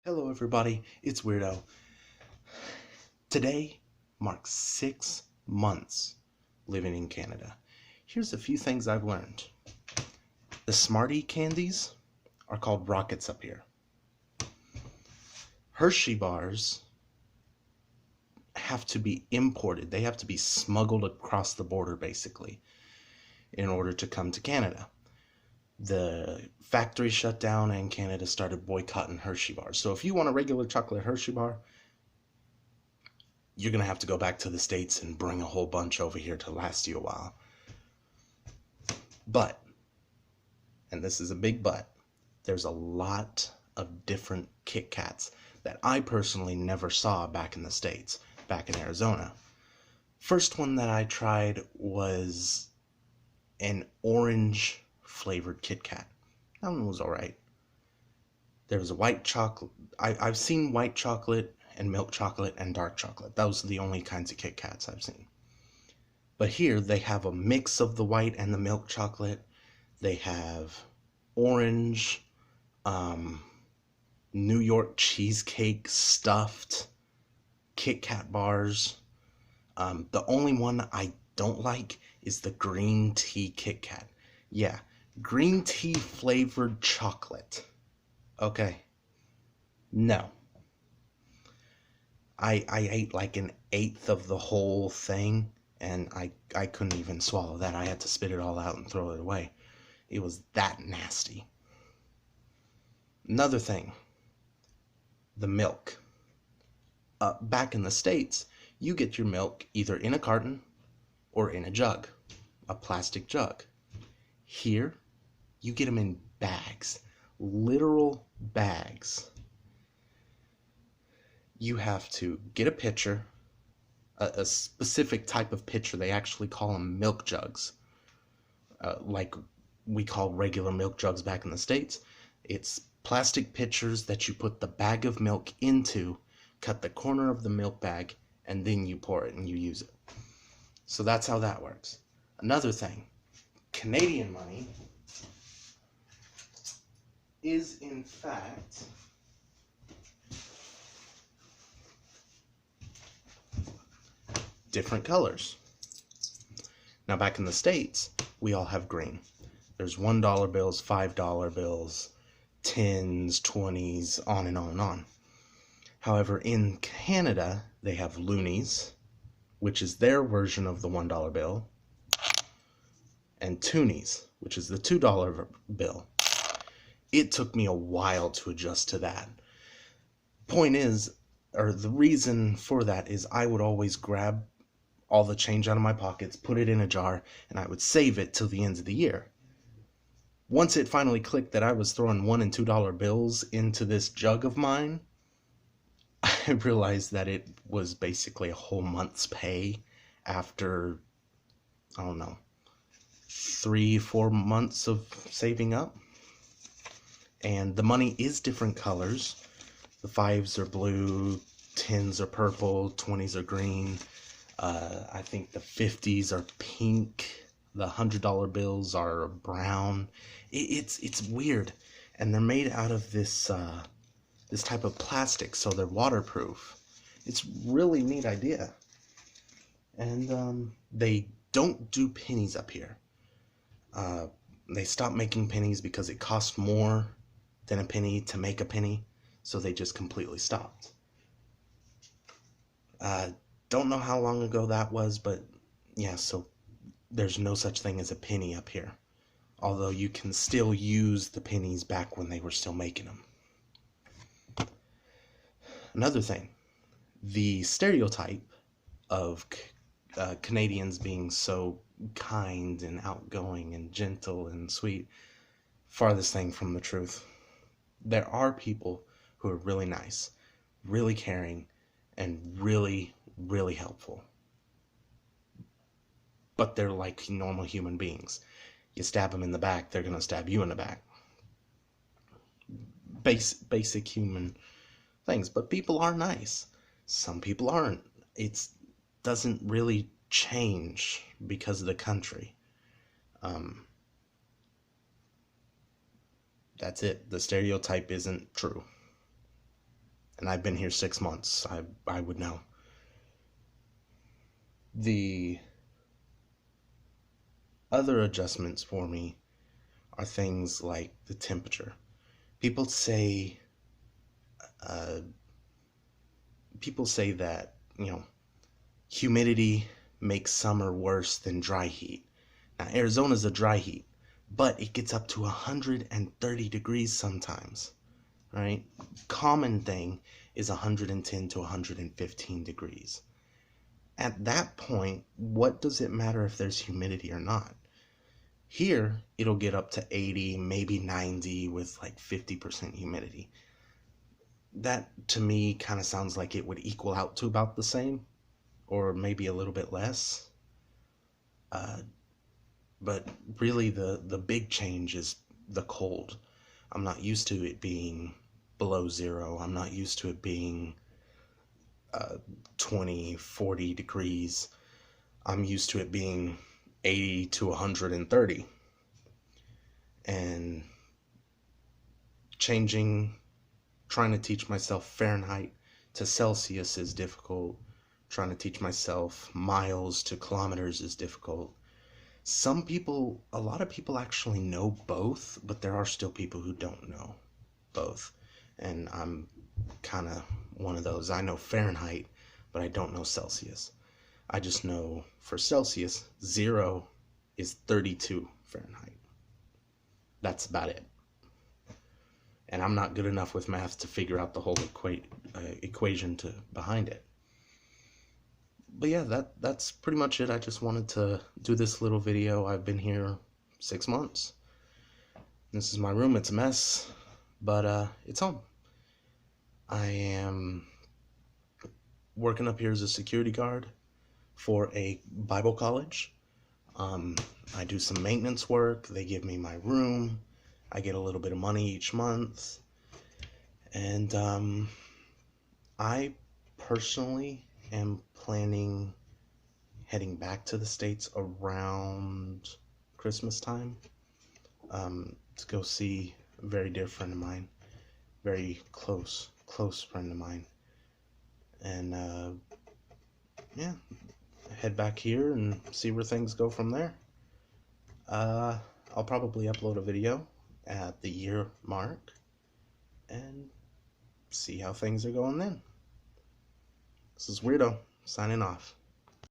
Hello, everybody. It's Weirdo. Today marks 6 months living in Canada. Here's a few things I've learned. The Smartie candies are called rockets up here. Hershey bars have to be imported. They have to be smuggled across the border, basically, in order to come to Canada. The factory shut down and Canada started boycotting Hershey bars. So if you want a regular chocolate Hershey bar, you're going to have to go back to the States and bring a whole bunch over here to last you a while. But, and this is a big but, there's a lot of different Kit Kats that I personally never saw back in the States, back in Arizona. First one that I tried was an orange flavored Kit Kat. That one was alright. There was a white chocolate. I've seen white chocolate and milk chocolate and dark chocolate. Those are the only kinds of Kit Kats I've seen. But here they have a mix of the white and the milk chocolate. They have orange, New York cheesecake stuffed Kit Kat bars. The only one I don't like is the green tea Kit Kat. Yeah, green tea flavored chocolate. Okay. No. I ate like an eighth of the whole thing, and I couldn't even swallow that. I had to spit it all out and throw it away. It was that nasty. Another thing, the milk. Back in the States, you get your milk either in a carton or in a jug, a plastic jug. Here, you get them in bags, literal bags. You have to get a pitcher, a specific type of pitcher. They actually call them milk jugs, like we call regular milk jugs back in the States. It's plastic pitchers that you put the bag of milk into, cut the corner of the milk bag, and then you pour it and you use it. So that's how that works. Another thing, Canadian money is in fact different colors. Now back in the States, we all have green. There's $1 bills, $5 bills, 10s, 20s, on and on and on. However, in Canada, they have loonies, which is their version of the $1 bill, and toonies, which is the $2 bill. It took me a while to adjust to that. Point is, or the reason for that is I would always grab all the change out of my pockets, put it in a jar, and I would save it till the end of the year. Once it finally clicked that I was throwing $1 and $2 bills into this jug of mine, I realized that it was basically a whole month's pay after, I don't know, 3-4 months of saving up. And the money is different colors. The 5s are blue, 10s are purple, 20s are green. I think the 50s are pink. The $100 bills are brown. It's weird, and they're made out of this type of plastic, so they're waterproof. It's really neat idea. And they don't do pennies up here. They stopped making pennies because it cost more than a penny to make a penny, so they just completely stopped. Don't know how long ago that was, but yeah, so there's no such thing as a penny up here. Although you can still use the pennies back when they were still making them. Another thing, the stereotype of Canadians being so kind and outgoing and gentle and sweet, farthest thing from the truth. There are people who are really nice, really caring, and really, really helpful. But they're like normal human beings. You stab them in the back, they're going to stab you in the back. Basic human things. But people are nice. Some people aren't. It doesn't really change because of the country. That's it. The stereotype isn't true. and I've been here 6 months. I would know. The other adjustments for me are things like the temperature. People say uh, that, humidity makes summer worse than dry heat. Now, Arizona's a dry heat, but it gets up to 130 degrees sometimes, right? Common thing is 110 to 115 degrees. At that point, what does it matter if there's humidity or not? Here, it'll get up to 80, maybe 90 with like 50% humidity. That to me kind of sounds like it would equal out to about the same, or maybe a little bit less. But really the big change is the cold. I'm not used to it being below zero. I'm not used to it being 20, 40 degrees. I'm used to it being 80 to 130. And trying to teach myself Fahrenheit to Celsius is difficult. Trying to teach myself miles to kilometers is difficult. A lot of people actually know both, but there are still people who don't know both. And I'm kind of one of those. I know Fahrenheit, but I don't know Celsius. I just know for Celsius, 0 is 32 Fahrenheit. That's about it. And I'm not good enough with math to figure out the whole equation behind it. But yeah, that's pretty much it. I just wanted to do this little video. I've been here 6 months. This is my room. It's a mess, but it's home. I am working up here as a security guard for a Bible college. I do some maintenance work. They give me my room. I get a little bit of money each month. And I personally am planning heading back to the States around Christmas time to go see a very dear friend of mine, very close friend of mine. And yeah, head back here and see where things go from there. I'll probably upload a video at the year mark and see how things are going then. This is Weirdo, signing off.